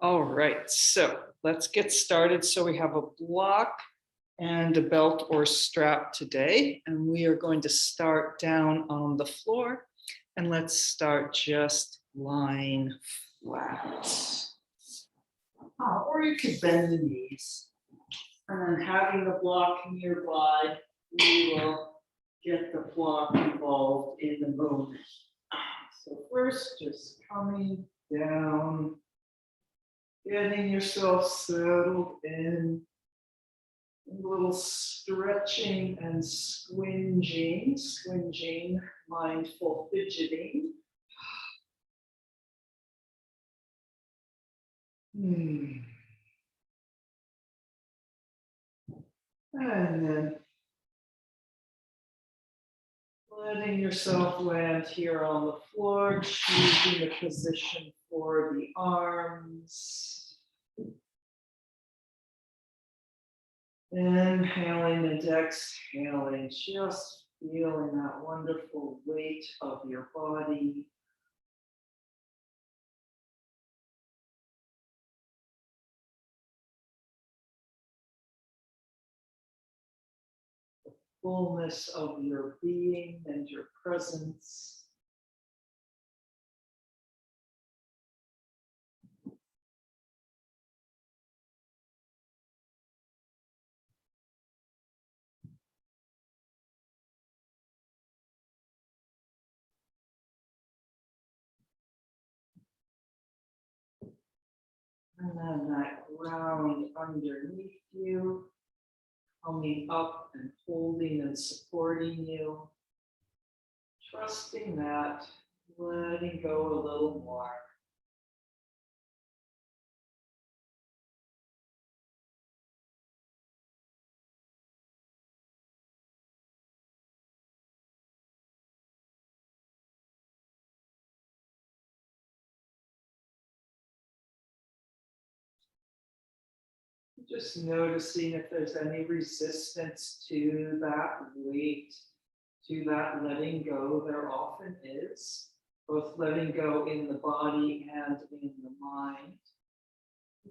All right, so let's get started. So we have a block and a belt or strap today, and we are going to start down on the floor. And let's start just lying flat. Or you could bend the knees. And then having the block nearby, we will get the block involved in the movement. So first, just coming down, getting yourself settled in, a little stretching and squinging, mindful fidgeting. And then letting yourself land here on the floor, choosing a position for the arms. Inhaling and exhaling, just feeling that wonderful weight of your body. The fullness of your being and your presence. And then that ground underneath you, coming up and holding and supporting you. Trusting that, letting go a little more. Just noticing if there's any resistance to that weight, to that letting go. There often is, both letting go in the body and in the mind.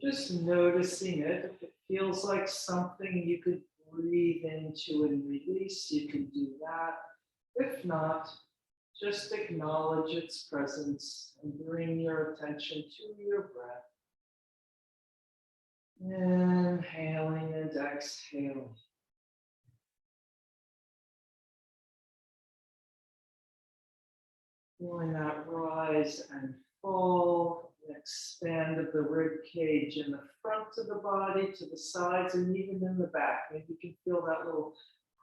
Just noticing it. If it feels like something you could breathe into and release, you can do that. If not, just acknowledge its presence and bring your attention to your breath. Inhaling and exhaling. Feeling that rise and fall, expand of the rib cage in the front of the body, to the sides, and even in the back. Maybe you can feel that little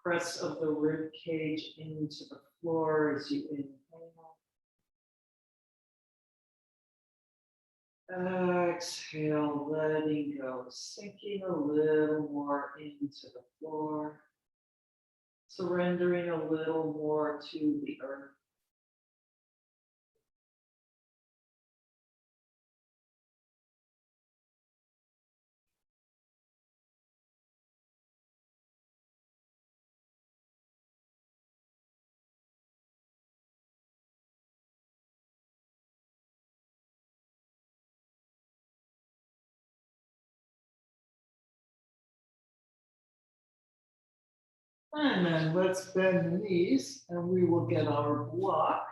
press of the rib cage into the floor as you inhale. Exhale, letting go, sinking a little more into the floor, surrendering a little more to the earth. And then let's bend the knees and we will get our block.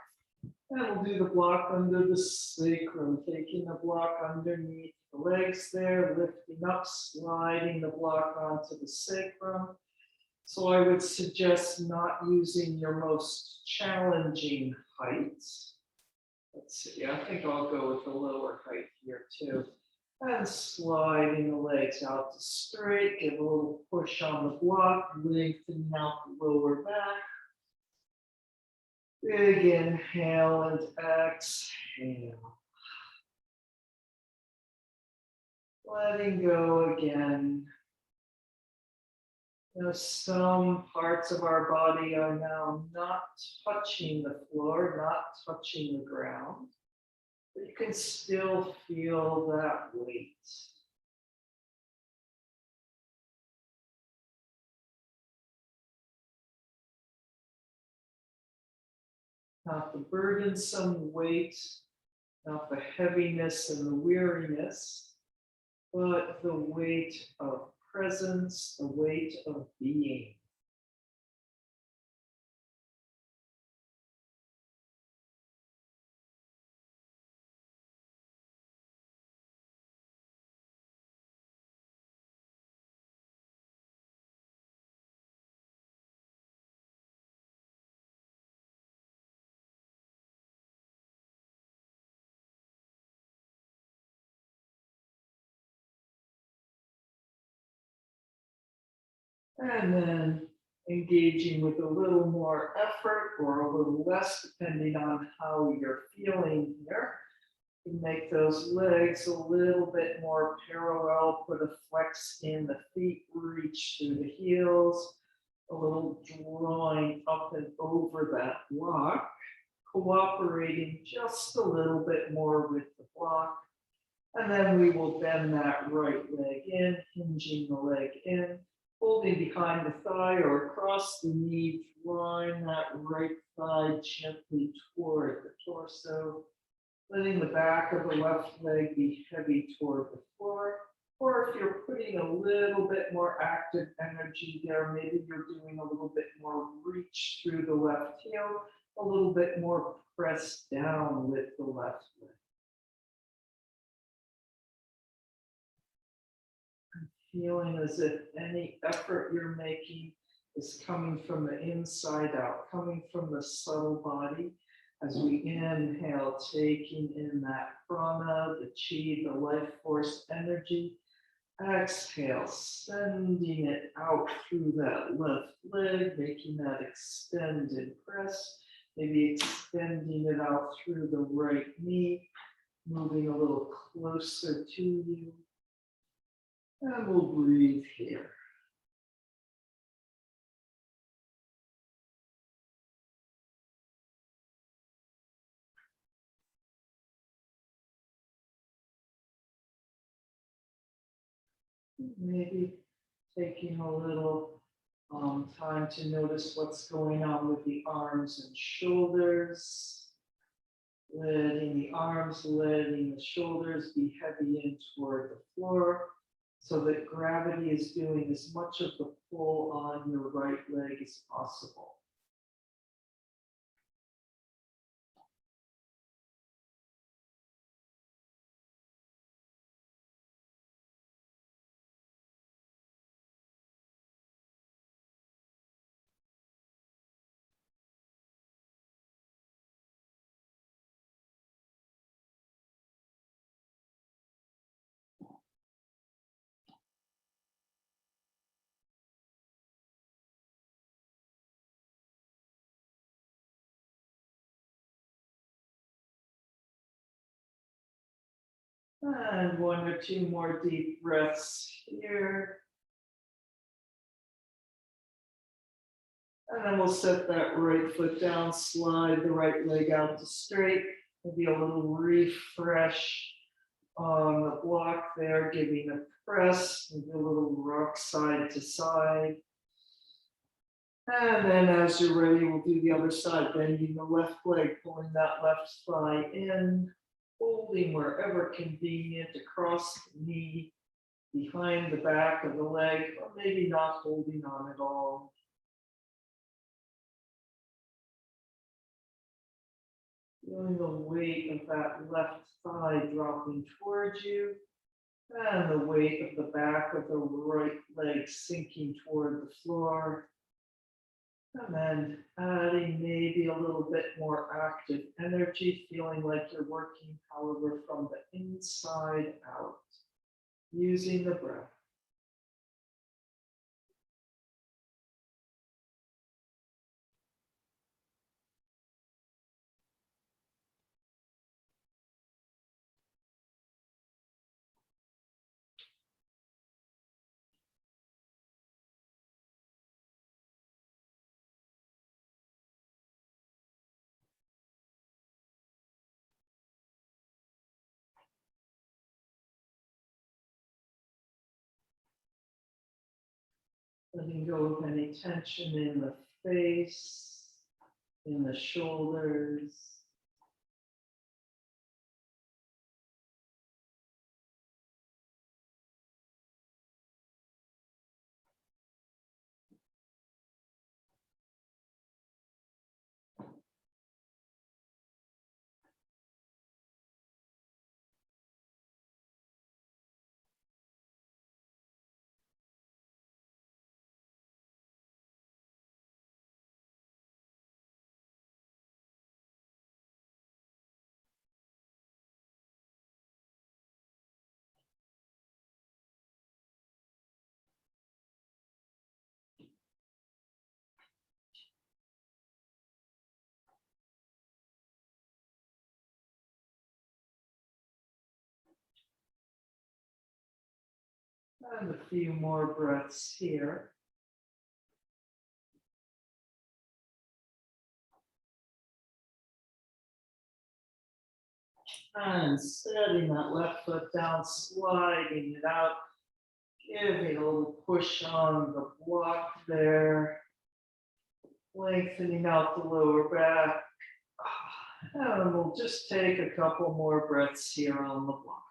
And we'll do the block under the sacrum, taking the block underneath the legs there, lifting up, sliding the block onto the sacrum. So I would suggest not using your most challenging height. Let's see, I think I'll go with the lower height here too. And sliding the legs out to straight, give a little push on the block, lengthening out the lower back. Big inhale and exhale. Letting go again. Now, some parts of our body are now not touching the floor, not touching the ground. But you can still feel that weight. Not the burdensome weight, not the heaviness and the weariness, but the weight of presence, the weight of being. And then engaging with a little more effort or a little less, depending on how you're feeling here. You can make those legs a little bit more parallel, put a flex in the feet, reach through the heels, a little drawing up and over that block, cooperating just a little bit more with the block. And then we will bend that right leg in, hinging the leg in, holding behind the thigh or across the knee, drawing that right thigh gently toward the torso, letting the back of the left leg be heavy toward the floor. Or if you're putting a little bit more active energy there, maybe you're doing a little bit more reach through the left heel, a little bit more press down with the left leg. Feeling as if any effort you're making is coming from the inside out, coming from the subtle body. As we inhale, taking in that prana, the chi, the life force energy. Exhale, sending it out through that left leg, making that extended press. Maybe extending it out through the right knee, moving a little closer to you. And we'll breathe here. Maybe taking a little time to notice what's going on with the arms and shoulders. Letting the arms, letting the shoulders be heavy in toward the floor so that gravity is doing as much of the pull on your right leg as possible. And one or two more deep breaths here. And then we'll set that right foot down, slide the right leg out to straight, maybe a little refresh on the block there, giving a press, maybe a little rock side to side. And then as you're ready, we'll do the other side, bending the left leg, pulling that left thigh in, holding wherever convenient across the knee, behind the back of the leg, or maybe not holding on at all. Feeling the weight of that left thigh dropping towards you, and the weight of the back of the right leg sinking toward the floor. And then adding maybe a little bit more active energy, feeling like you're working, however, from the inside out, using the breath. Letting go of any tension in the face, in the shoulders. And a few more breaths here. And setting that left foot down, sliding it out, giving a little push on the block there, lengthening out the lower back. And we'll just take a couple more breaths here on the block.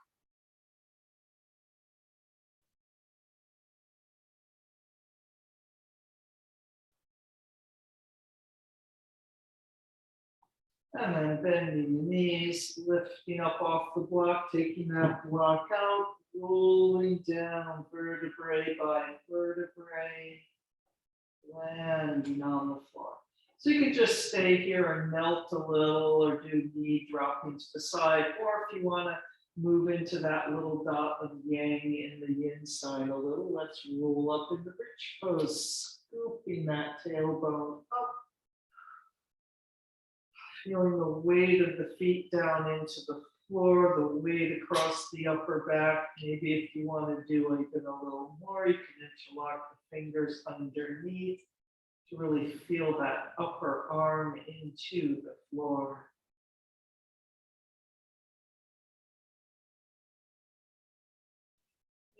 And then bending the knees, lifting up off the block, taking that block out, rolling down vertebrae by vertebrae, landing on the floor. So you can just stay here and melt a little or do knee dropping to the side, or if you want to move into that little dot of yang in the yin side a little, let's roll up in the bridge pose, scooping that tailbone up. Feeling the weight of the feet down into the floor, the weight across the upper back. Maybe if you want to do even a little more, you can interlock the fingers underneath to really feel that upper arm into the floor.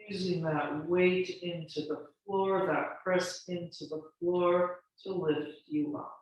Using that weight into the floor, that press into the floor to lift you up.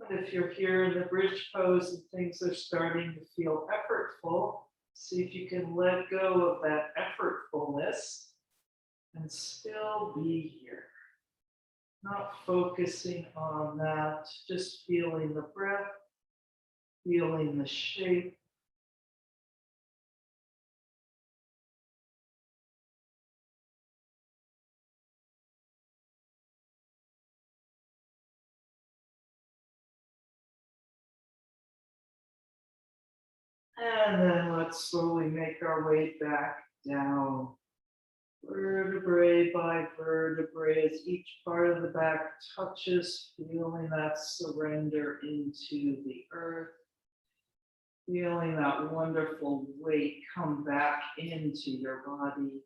And if you're here in the bridge pose and things are starting to feel effortful, see if you can let go of that effortfulness and still be here. Not focusing on that, just feeling the breath, feeling the shape. And then let's slowly make our way back down. Vertebrae by vertebrae, as each part of the back touches, feeling that surrender into the earth. Feeling that wonderful weight come back into your body.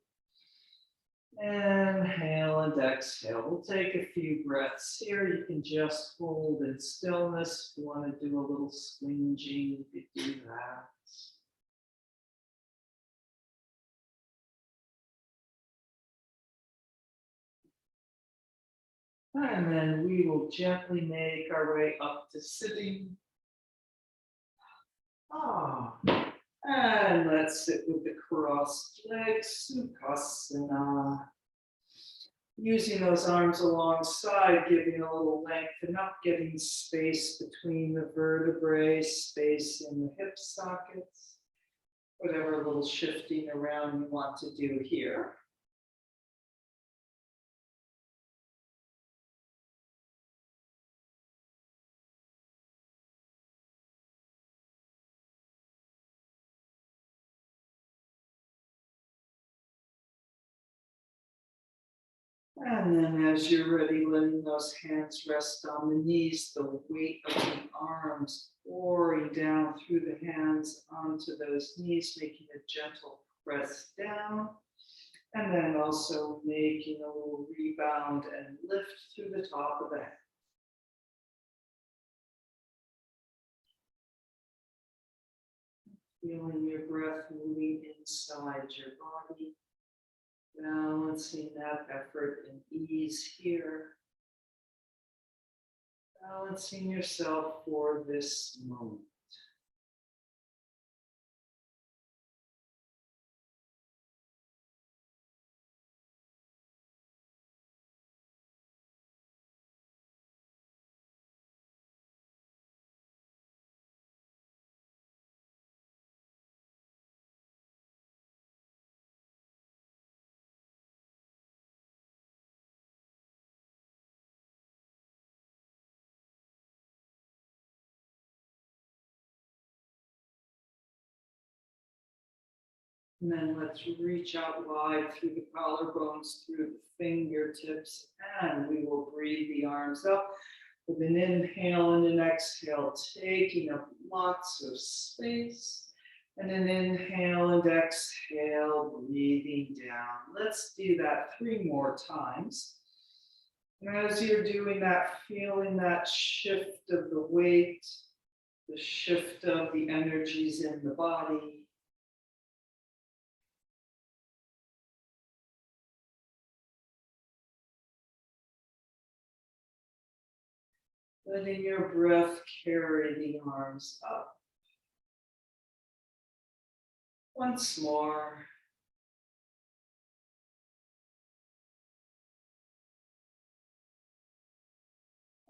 Inhale and exhale. We'll take a few breaths here. You can just hold in stillness. If you want to do a little swinging, you could do that. And then we will gently make our way up to sitting. And let's sit with the crossed legs, Sukhasana. Using those arms alongside, giving a little length and up, getting space between the vertebrae, space in the hip sockets. Whatever little shifting around you want to do here. And then as you're ready, letting those hands rest on the knees, the weight of the arms pouring down through the hands onto those knees, making a gentle press down. And then also making a little rebound and lift through the top of the head. Feeling your breath moving inside your body. Balancing that effort and ease here. Balancing yourself for this moment. And then let's reach out wide through the collarbones, through the fingertips, and we will breathe the arms up with an inhale and an exhale, taking up lots of space. And an inhale and exhale, breathing down. Let's do that 3 more times. And as you're doing that, feeling that shift of the weight, the shift of the energies in the body. Letting your breath carry the arms up. Once more.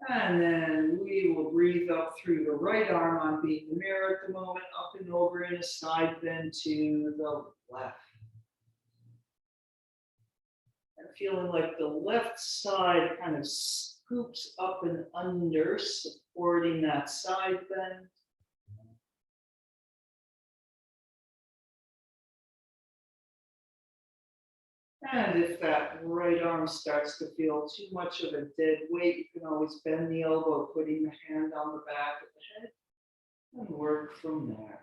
And then we will breathe up through the right arm on being the mirror at the moment, up and over in a side bend to the left. And feeling like the left side kind of scoops up and under, supporting that side bend. And if that right arm starts to feel too much of a dead weight, you can always bend the elbow, putting the hand on the back of the head, and work from there.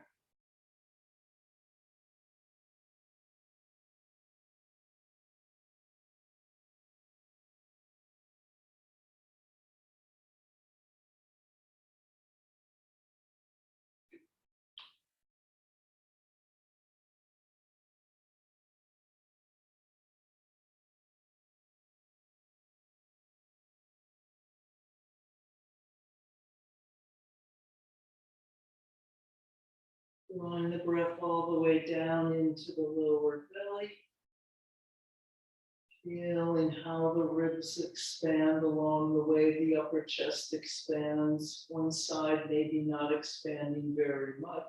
Drawing the breath all the way down into the lower belly. Feeling how the ribs expand along the way the upper chest expands. One side maybe not expanding very much.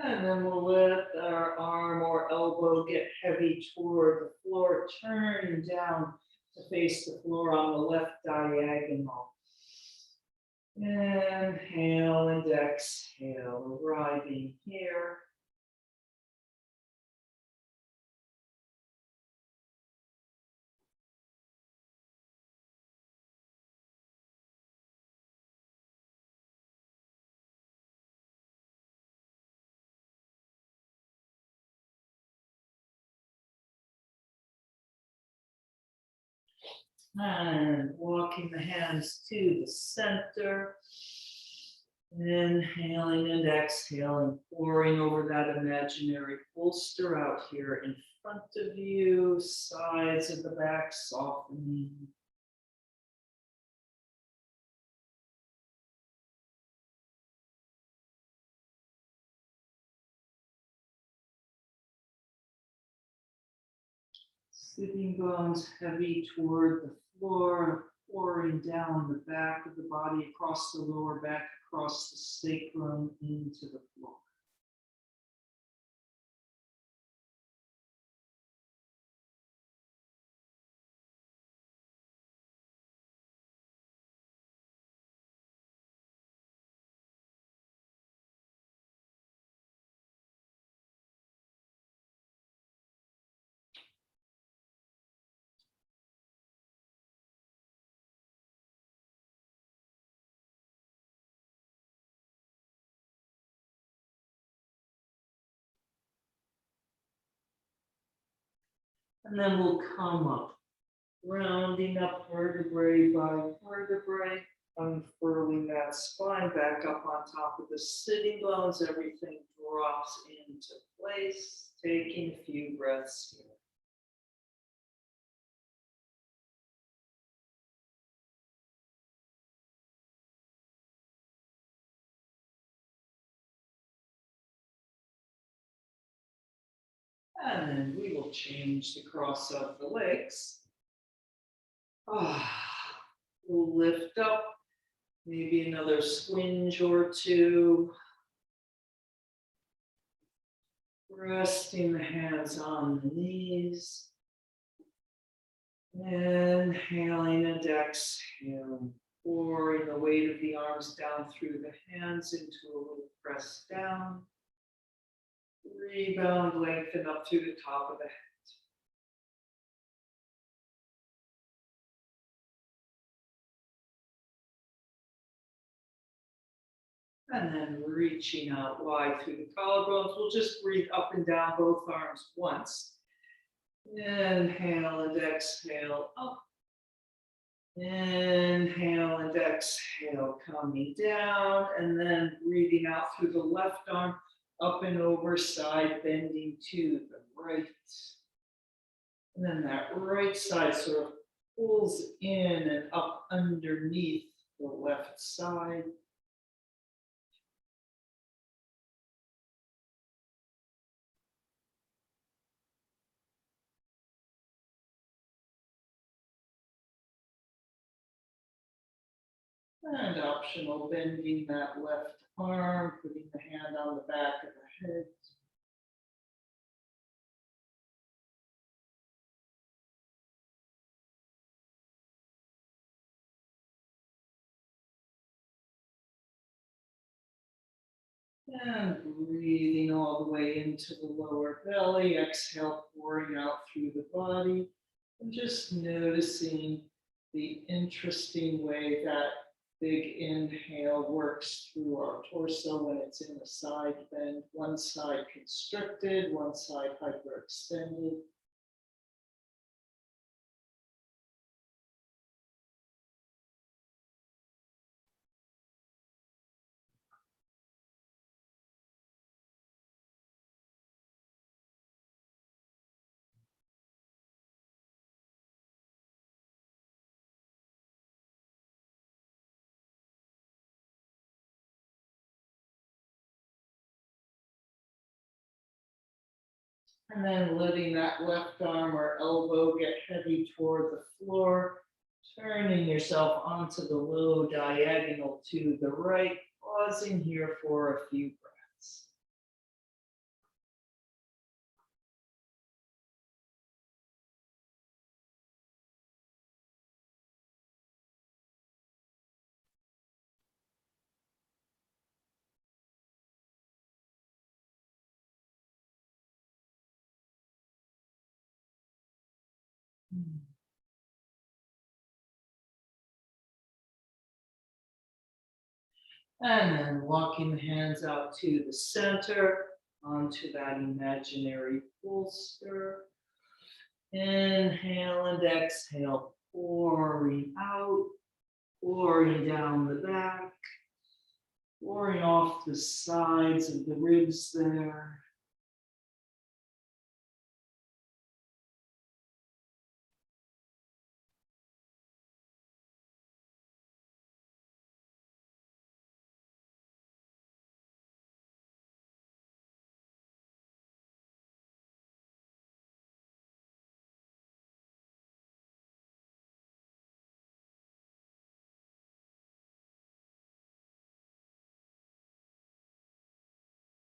And then we'll let our arm or elbow get heavy toward the floor, turning down to face the floor on the left diagonal. Inhale and exhale, arriving here. And walking the hands to the center. Inhaling and exhaling, pouring over that imaginary bolster out here in front of you, sides of the back softening. Sitting bones heavy toward the floor, pouring down the back of the body, across the lower back, across the sacrum into the floor. And then we'll come up, rounding up vertebrae by vertebrae, unfurling that spine back up on top of the sitting bones. Everything drops into place, taking a few breaths here. And then we will change the cross of the legs. We'll lift up Maybe another squinge or two. Resting the hands on the knees. Inhaling and exhaling. Pouring the weight of the arms down through the hands into a little press down. Rebound, lengthen up through the top of the head. And then reaching out wide through the collarbones. We'll just breathe up and down both arms once. Inhale and exhale up. Inhale and exhale, coming down, and then breathing out through the left arm, up and over, side bending to the right. And then that right side sort of pulls in and up underneath the left side. And optional, bending that left arm, putting the hand on the back of the head. And breathing all the way into the lower belly. Exhale, pouring out through the body. And just noticing the interesting way that big inhale works through our torso when it's in a side bend. One side constricted, one side hyperextended. And then letting that left arm or elbow get heavy toward the floor, turning yourself onto the low diagonal to the right, pausing here for a few breaths. And then walking the hands out to the center, onto that imaginary bolster. Inhale and exhale, pouring out, pouring down the back, pouring off the sides of the ribs there.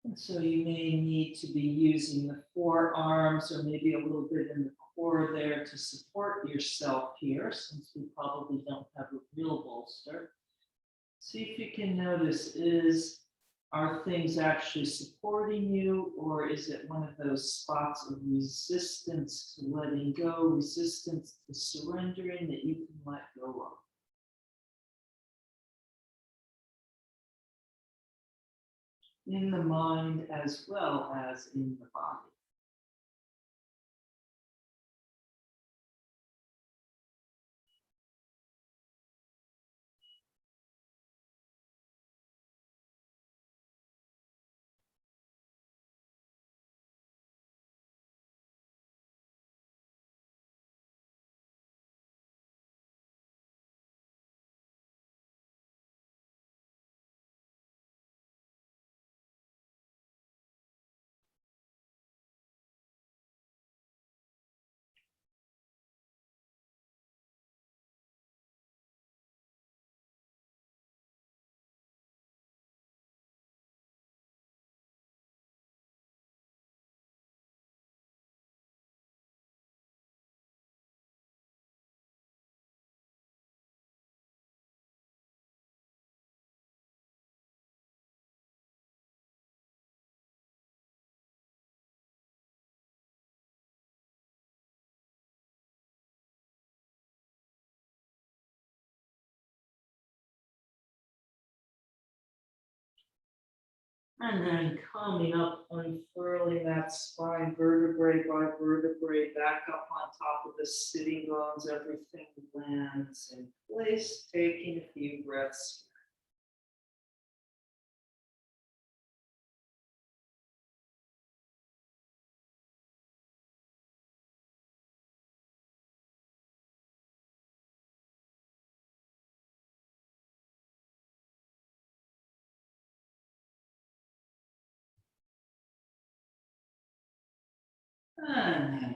And so you may need to be using the forearms or maybe a little bit in the core there to support yourself here, since we probably don't have a real bolster. See if you can notice, are things actually supporting you, or is it one of those spots of resistance to letting go, resistance to surrendering that you can let go of? In the mind as well as in the body. And then coming up, unfurling that spine vertebrae by vertebrae back up on top of the sitting bones. Everything lands in place, taking a few breaths. And then,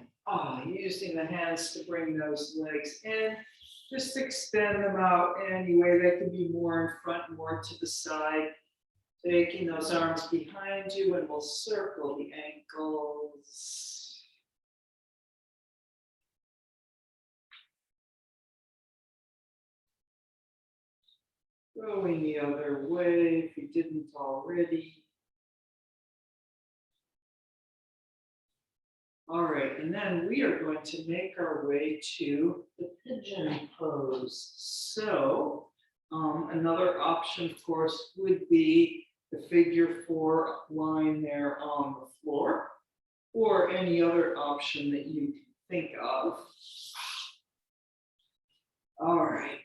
using the hands to bring those legs in. Just extend them out anyway. They can be more in front, more to the side. Taking those arms behind you, and we'll circle the ankles. Going the other way if you didn't already. All right, and then we are going to make our way to the pigeon pose. So another option, of course, would be the figure 4 line there on the floor, or any other option that you can think of. All right,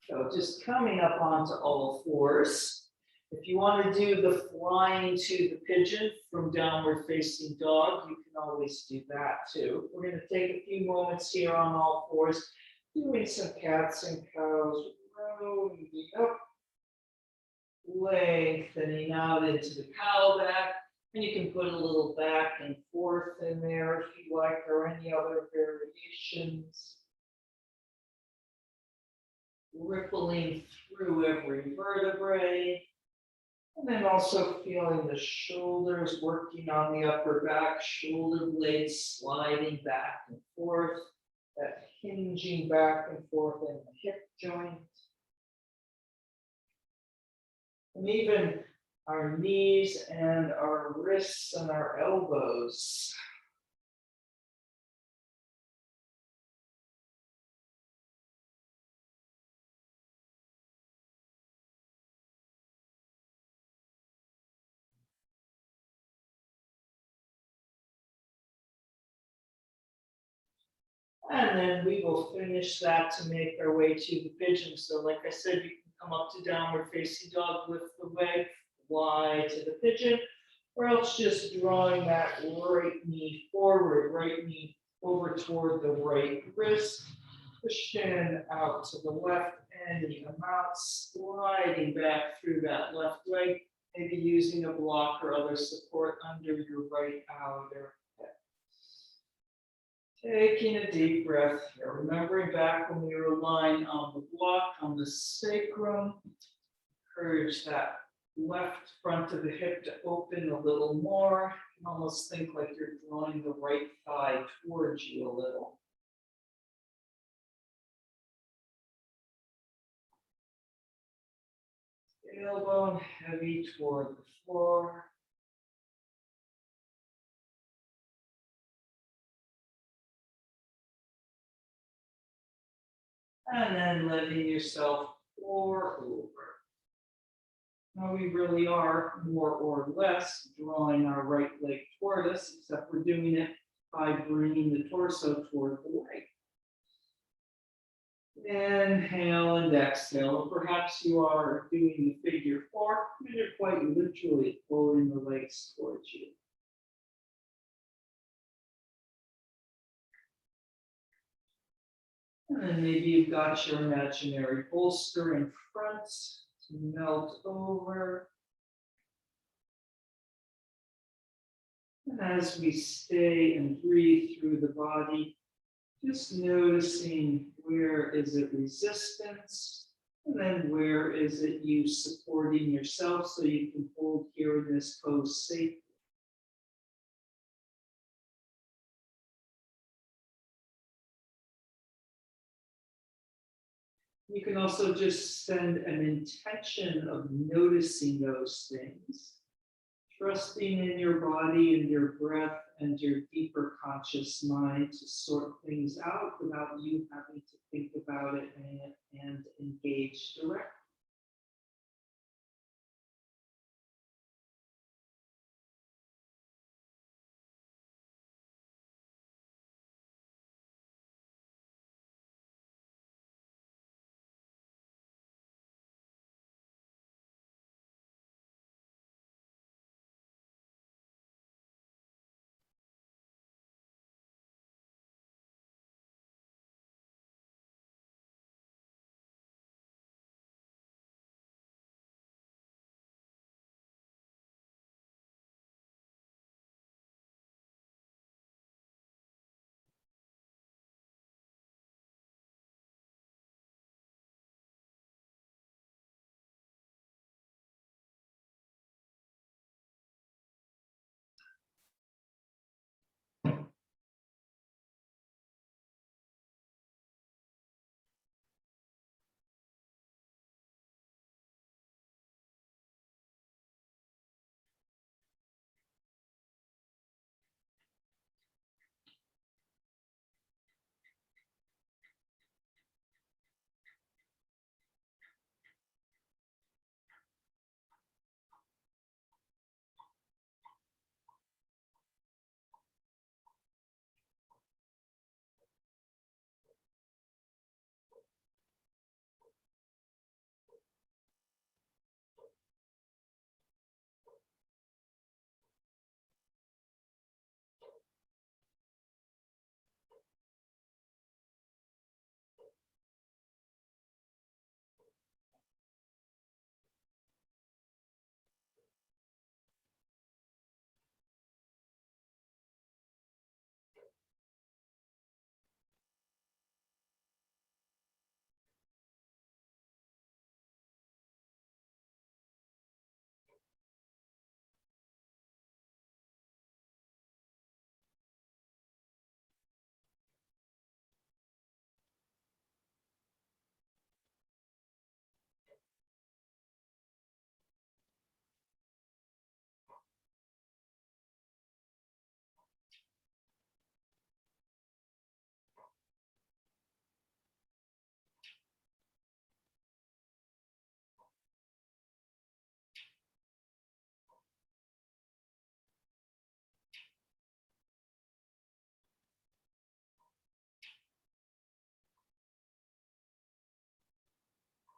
so just coming up onto all fours. If you want to do the flying to the pigeon from downward facing dog, you can always do that too. We're going to take a few moments here on all fours, doing some cats and cows, rolling up, lengthening out into the cow back, and you can put a little back and forth in there if you like, or any other variations. Rippling through every vertebrae. And then also feeling the shoulders working on the upper back, shoulder blades sliding back and forth, that hinging back and forth in the hip joint. And even our knees and our wrists and our elbows. And then we will finish that to make our way to the pigeon. So like I said, you can come up to downward facing dog, lift the leg, fly to the pigeon, or else just drawing that right knee forward, right knee over toward the right wrist, the shin out to the left, and you come out, sliding back through that left leg, maybe using a block or other support under your right outer. Taking a deep breath here, remembering back when we were lying on the block, on the sacrum. Encourage that left front of the hip to open a little more. You can almost think like you're drawing the right thigh towards you a little. Tailbone heavy toward the floor. And then letting yourself pour over. Now we really are more or less drawing our right leg toward us, except we're doing it by bringing the torso toward the right. Inhale and exhale. Perhaps you are doing the figure 4, and you're quite literally pulling the legs towards you. And then maybe you've got your imaginary bolster in front to melt over. And as we stay and breathe through the body, just noticing where is it resistance, and then where is it you supporting yourself so you can hold here in this pose safely. You can also just send an intention of noticing those things, trusting in your body and your breath and your deeper conscious mind to sort things out without you having to think about it and engage directly.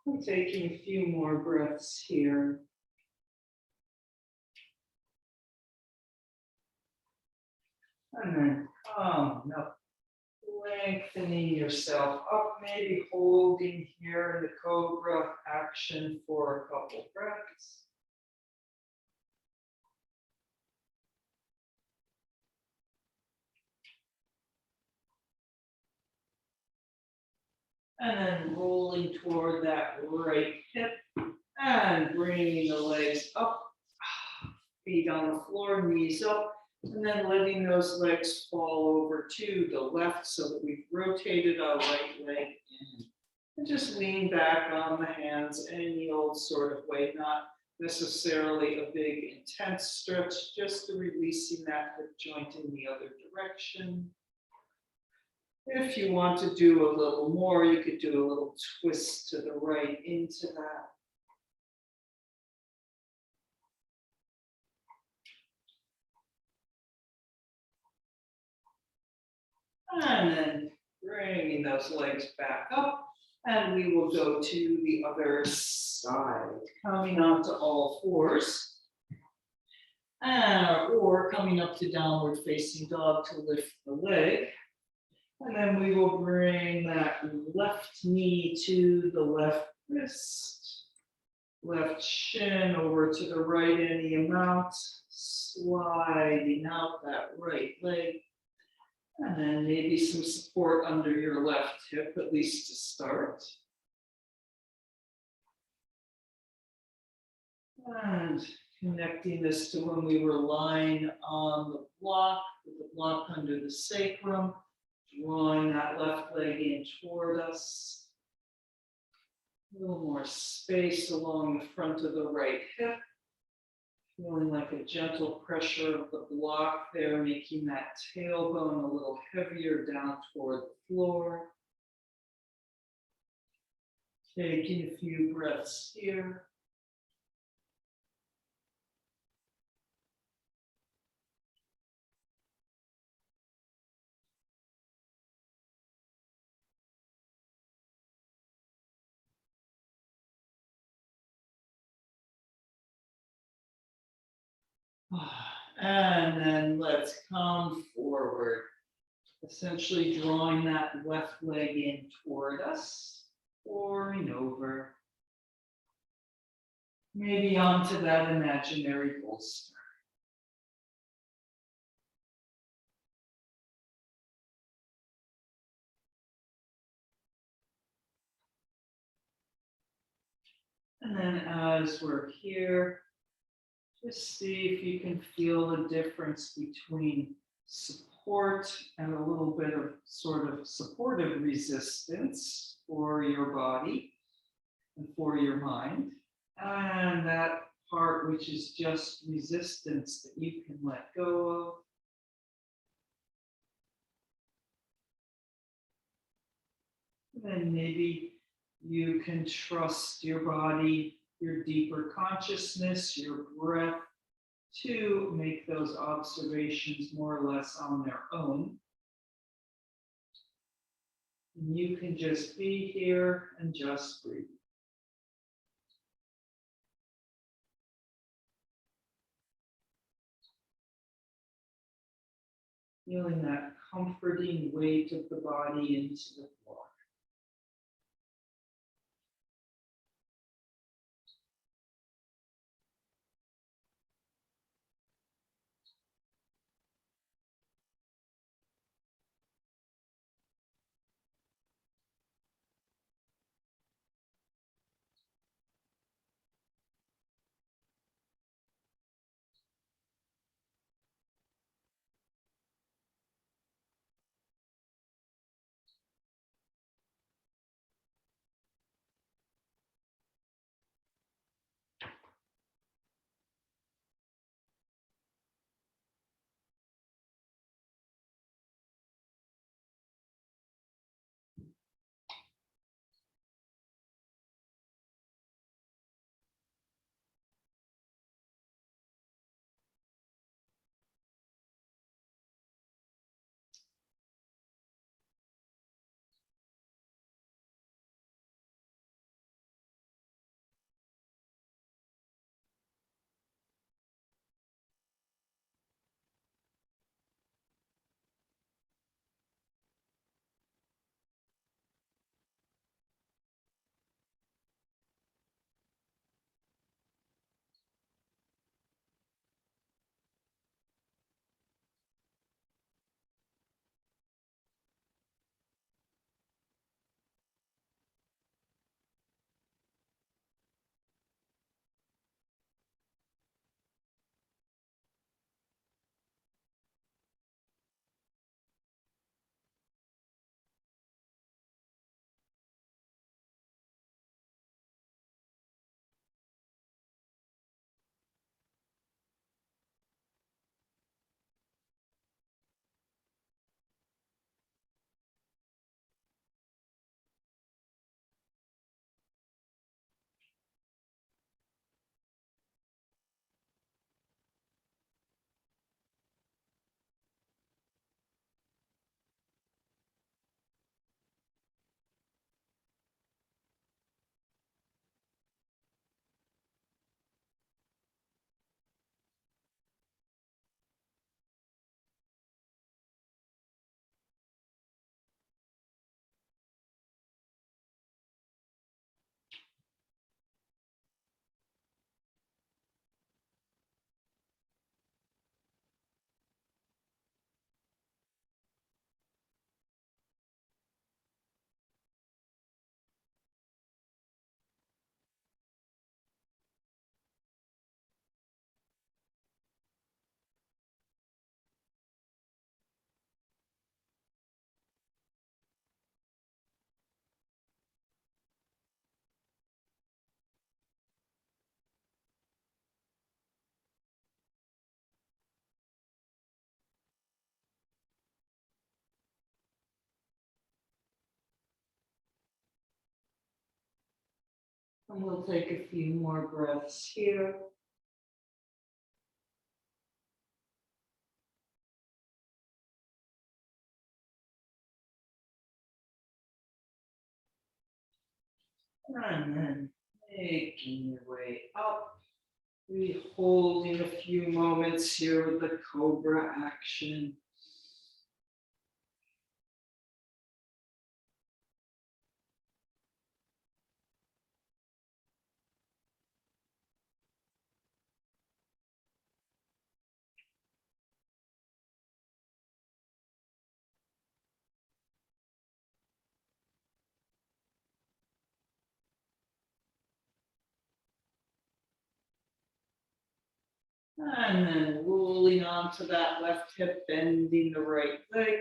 I'm taking a few more breaths here. And then come up, lengthening yourself up, maybe holding here in the cobra action for a couple breaths. And then rolling toward that right hip and bringing the legs up, feet on the floor, knees up, and then letting those legs fall over to the left so that we've rotated our right leg in. And just lean back on the hands any old sort of way, not necessarily a big intense stretch, just releasing that hip joint in the other direction. If you want to do a little more, you could do a little twist to the right into that. And then bringing those legs back up, and we will go to the other side, coming onto all fours, or coming up to downward facing dog to lift the leg. And then we will bring that left knee to the left wrist, left shin over to the right any amount, sliding out that right leg. And then maybe some support under your left hip, at least to start. And connecting this to when we were lying on the block, with the block under the sacrum, drawing that left leg in toward us. A little more space along the front of the right hip. Feeling like a gentle pressure of the block there, making that tailbone a little heavier down toward the floor. Taking a few breaths here. And then let's come forward, essentially drawing that left leg in toward us, pouring over, maybe onto that imaginary bolster. And then as we're here, just see if you can feel the difference between support and a little bit of sort of supportive resistance for your body and for your mind. And that part which is just resistance that you can let go of. And then maybe you can trust your body, your deeper consciousness, your breath, to make those observations more or less on their own. And you can just be here and just breathe. Feeling that comforting weight of the body into the floor. And we'll take a few more breaths here. And then making your way up. Holding a few moments here with the cobra action. And then rolling onto that left hip, bending the right leg.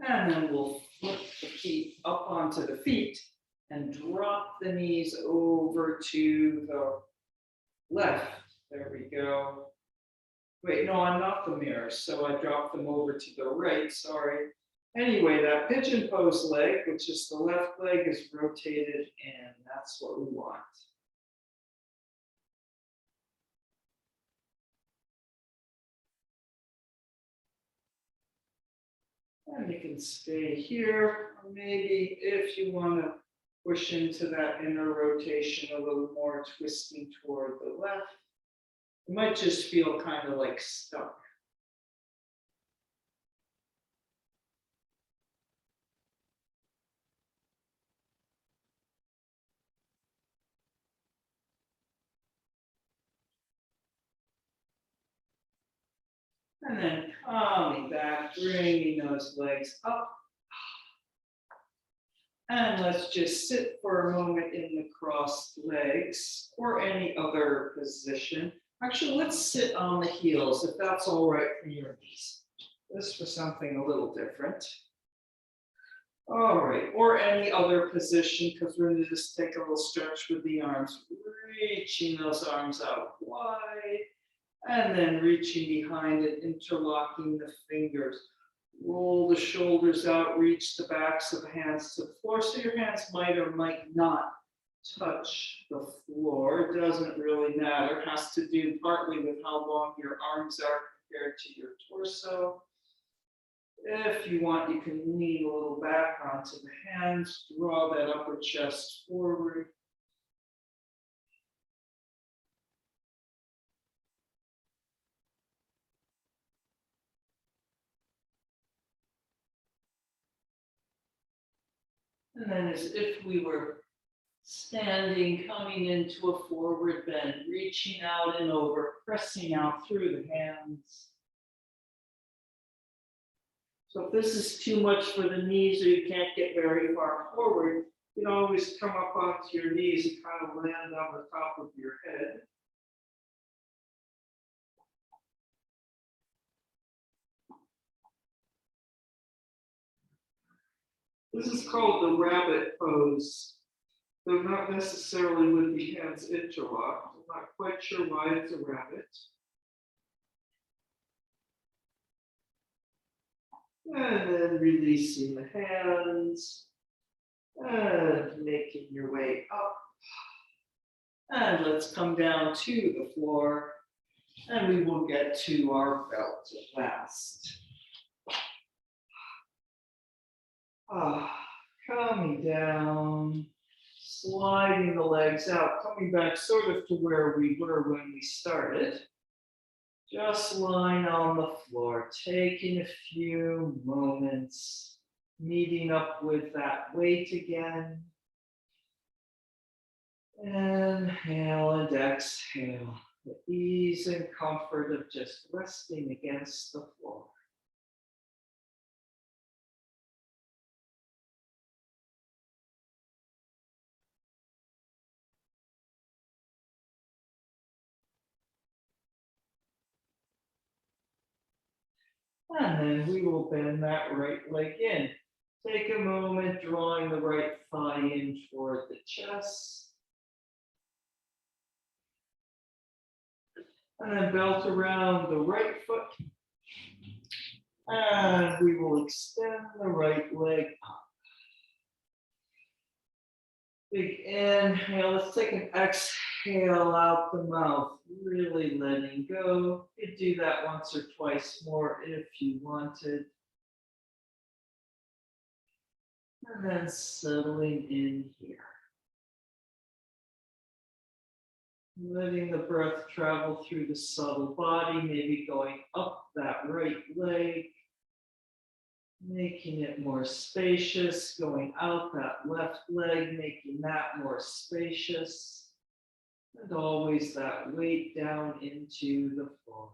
And then we'll flip the feet up onto the feet and drop the knees over to the left. There we go. Wait, no, I'm not the mirror, so I dropped them over to the right, sorry. Anyway, that pigeon pose leg, which is the left leg, is rotated in. That's what we want. And you can stay here, or maybe if you want to push into that inner rotation a little more, twisting toward the left. You might just feel kind of like stuck. And then coming back, bringing those legs up. And let's just sit for a moment in the crossed legs or any other position. Actually, let's sit on the heels if that's all right for your knees. This was something a little different. All right, or any other position, because we're going to just take a little stretch with the arms, reaching those arms out wide, and then reaching behind and interlocking the fingers. Roll the shoulders out, reach the backs of the hands to the floor. So your hands might or might not touch the floor. It doesn't really matter. It has to do partly with how long your arms are compared to your torso. If you want, you can lean a little back onto the hands, draw that upper chest forward. And then as if we were standing, coming into a forward bend, reaching out and over, pressing out through the hands. So if this is too much for the knees or you can't get very far forward, you can always come up onto your knees and kind of land on the top of your head. This is called the rabbit pose. They're not necessarily with the hands interlocked. I'm not quite sure why it's a rabbit. And then releasing the hands and making your way up. And let's come down to the floor and we will get to our belt at last. Coming down, sliding the legs out, coming back sort of to where we were when we started. Just lying on the floor, taking a few moments, meeting up with that weight again. Inhale and exhale, the ease and comfort of just resting against the floor. And then we will bend that right leg in. Take a moment, drawing the right thigh in toward the chest. And then belt around the right foot. And we will extend the right leg up. Big inhale. Let's take an exhale out the mouth, really letting go. You could do that once or twice more if you wanted. And then settling in here. Letting the breath travel through the subtle body, maybe going up that right leg, making it more spacious, going out that left leg, making that more spacious, and always that weight down into the floor.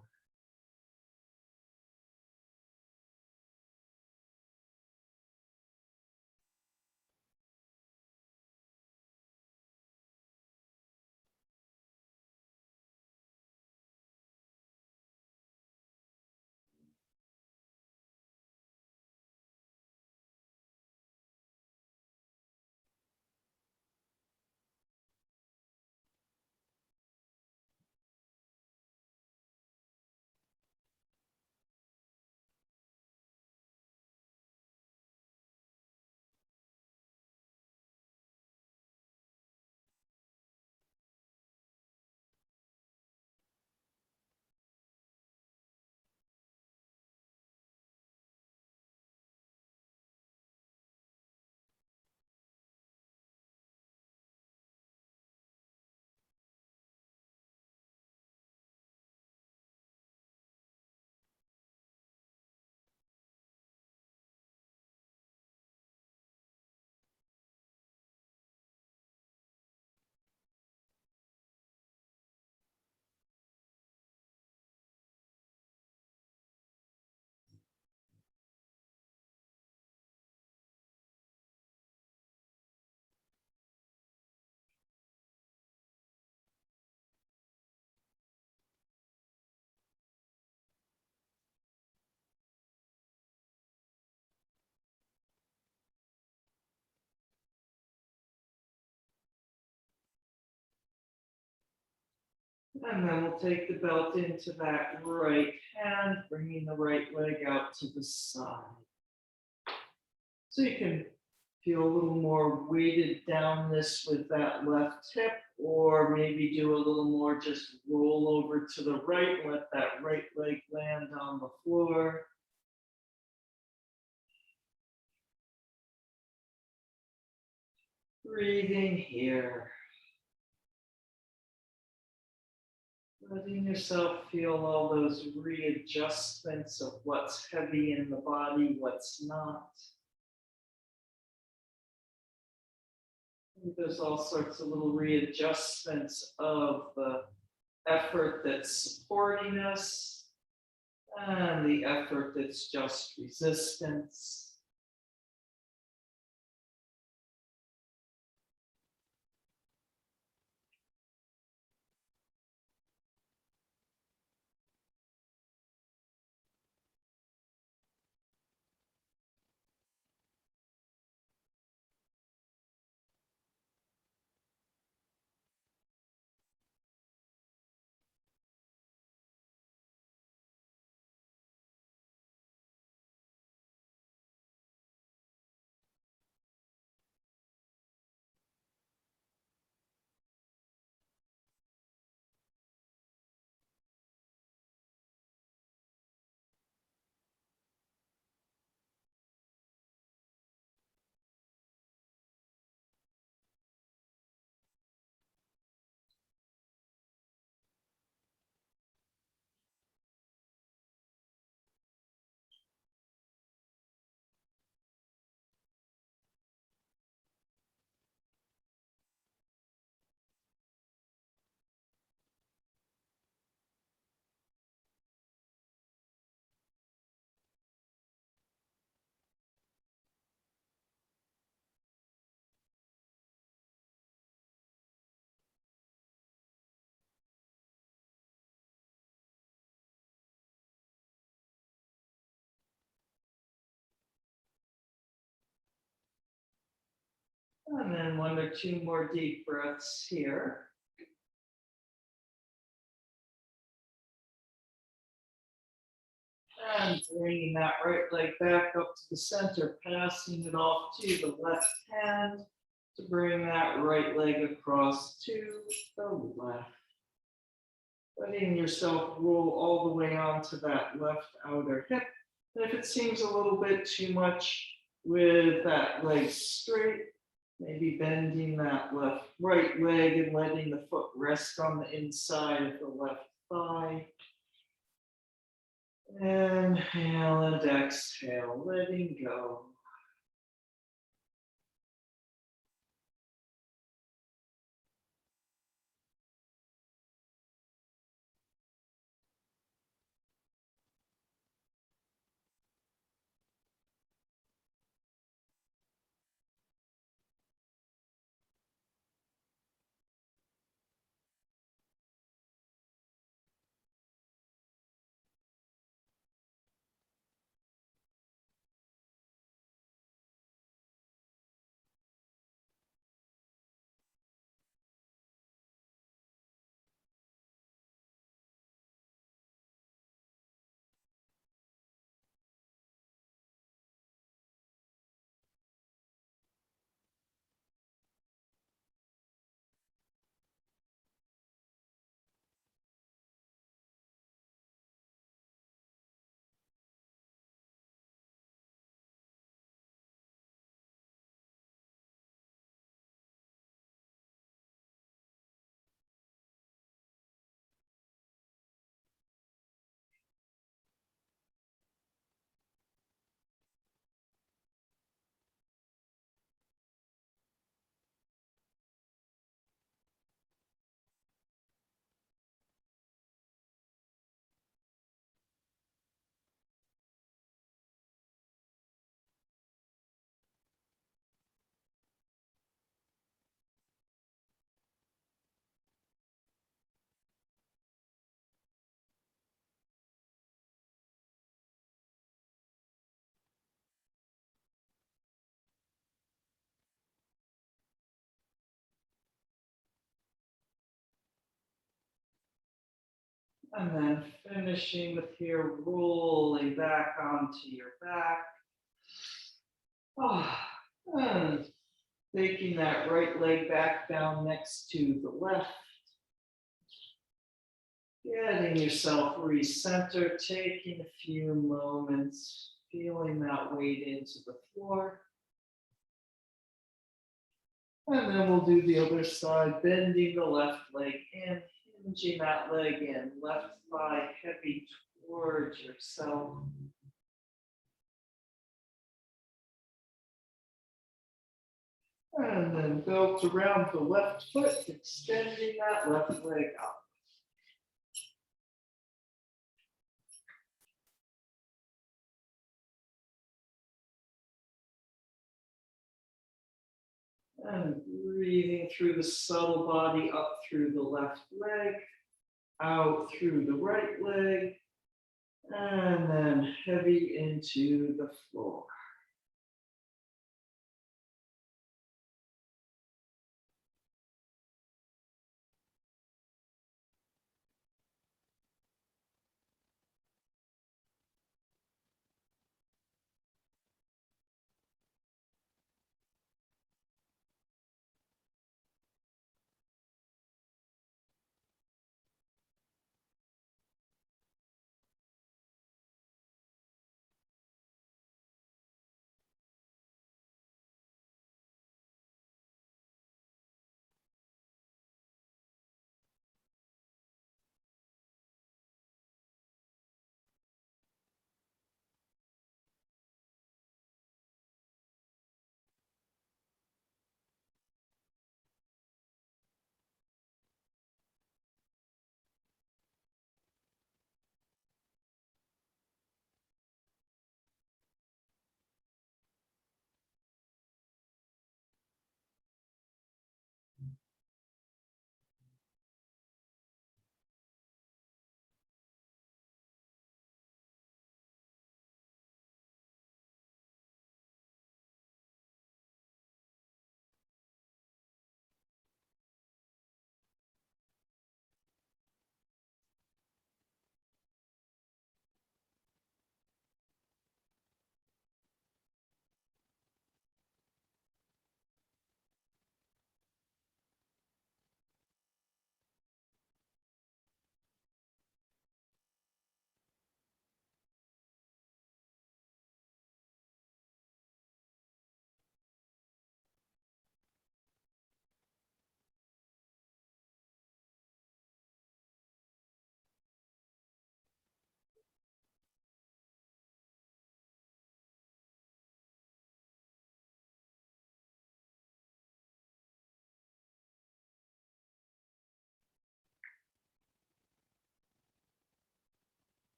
And then we'll take the belt into that right hand, bringing the right leg out to the side. So you can feel a little more weighted down this with that left hip, or maybe do a little more just roll over to the right, let that right leg land on the floor. Breathing here. Letting yourself feel all those readjustments of what's heavy in the body, what's not. There's all sorts of little readjustments of the effort that's supporting us and the effort that's just resistance. And then 1 or 2 more deep breaths here. And bringing that right leg back up to the center, passing it off to the left hand. to bring that right leg across to the left. Letting yourself roll all the way onto that left outer hip. And if it seems a little bit too much with that leg straight, maybe bending that right leg and letting the foot rest on the inside of the left thigh. Inhale and exhale, letting go. And then finishing with here, rolling back onto your back. And taking that right leg back down next to the left. Getting yourself recentered, taking a few moments, feeling that weight into the floor. And then we'll do the other side, bending the left leg in, hinging that leg in, left thigh heavy towards yourself. And then belt around the left foot, extending that left leg up. And breathing through the subtle body up through the left leg, out through the right leg, and then heavy into the floor.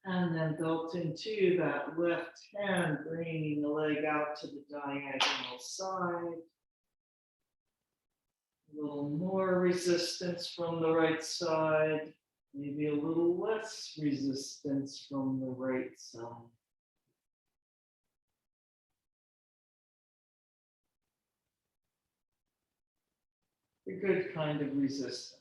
And then belt into that left hand, bringing the leg out to the diagonal side. A little more resistance from the right side, maybe a little less resistance from the right side. A good kind of resistance.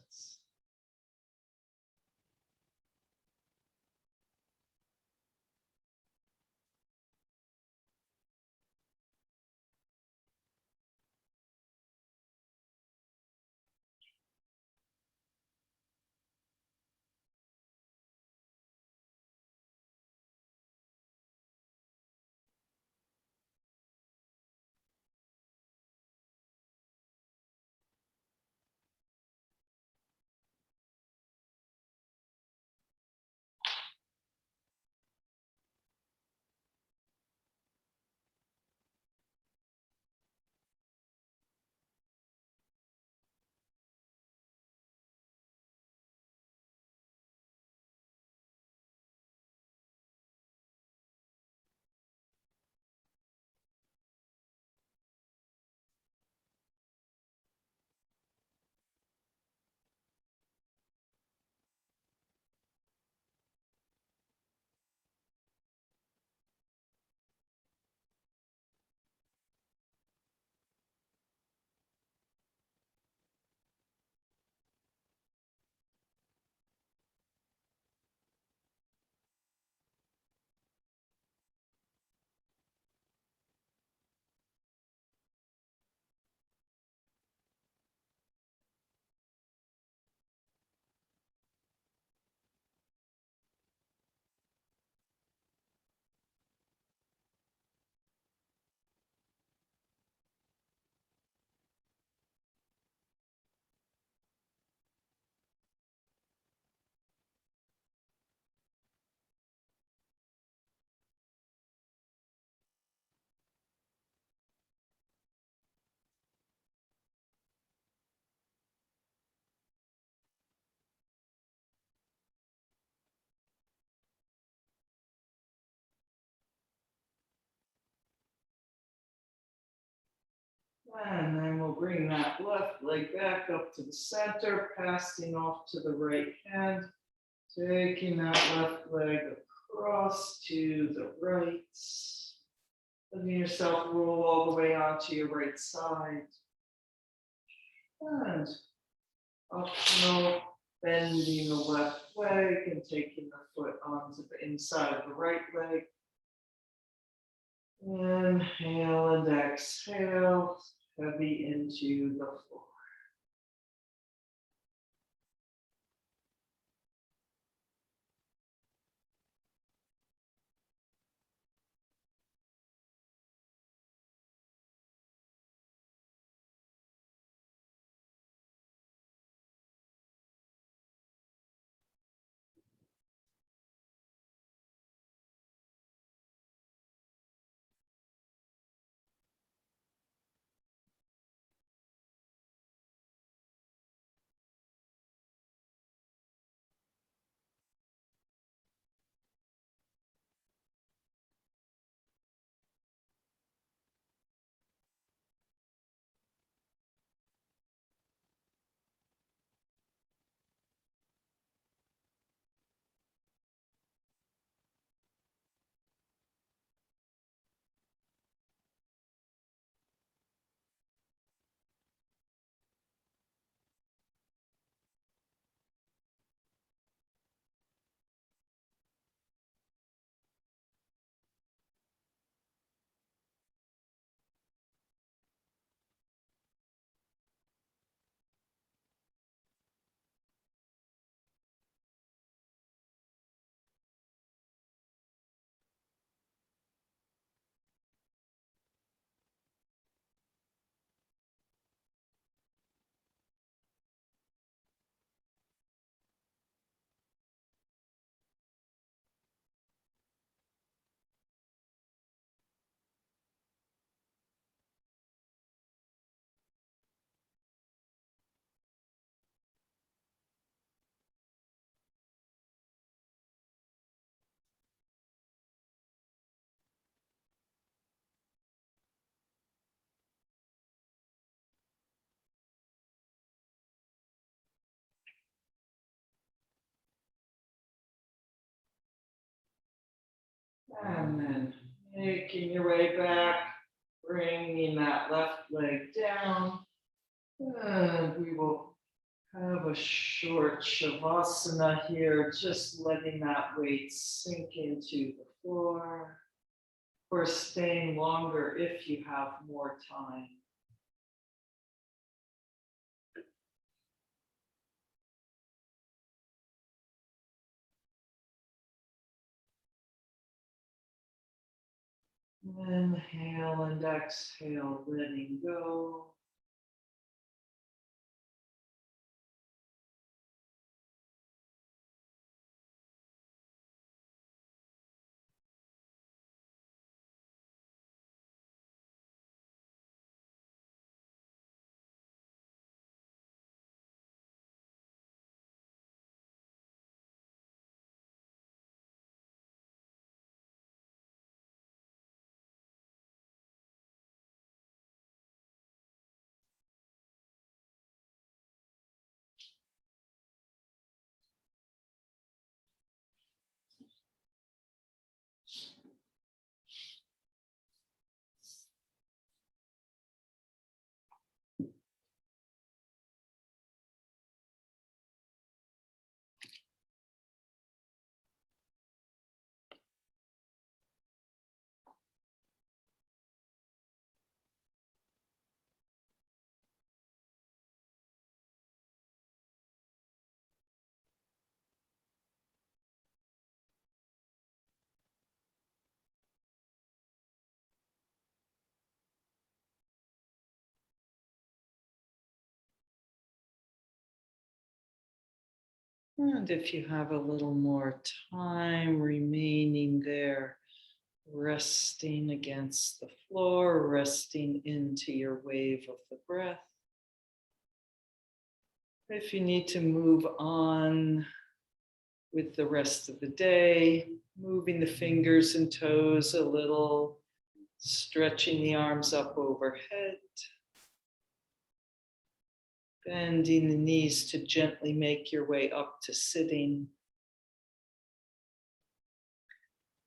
And then we'll bring that left leg back up to the center, passing off to the right hand, taking that left leg across to the right, letting yourself roll all the way onto your right side. And optional, bending the left leg and taking the foot onto the inside of the right leg. Inhale and exhale, heavy into the floor. And then making your way back, bringing that left leg down. And we will have a short shavasana here, just letting that weight sink into the floor, or staying longer if you have more time. Inhale and exhale, letting go. And if you have a little more time remaining there, resting against the floor, resting into your wave of the breath. If you need to move on with the rest of the day, moving the fingers and toes a little, stretching the arms up overhead, bending the knees to gently make your way up to sitting.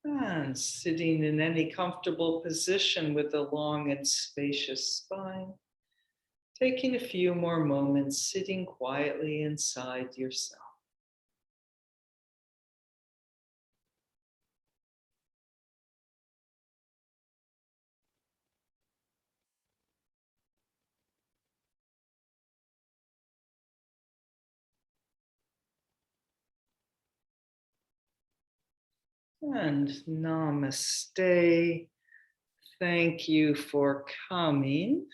And sitting in any comfortable position with a long and spacious spine. Taking a few more moments sitting quietly inside yourself. And namaste. Thank you for coming.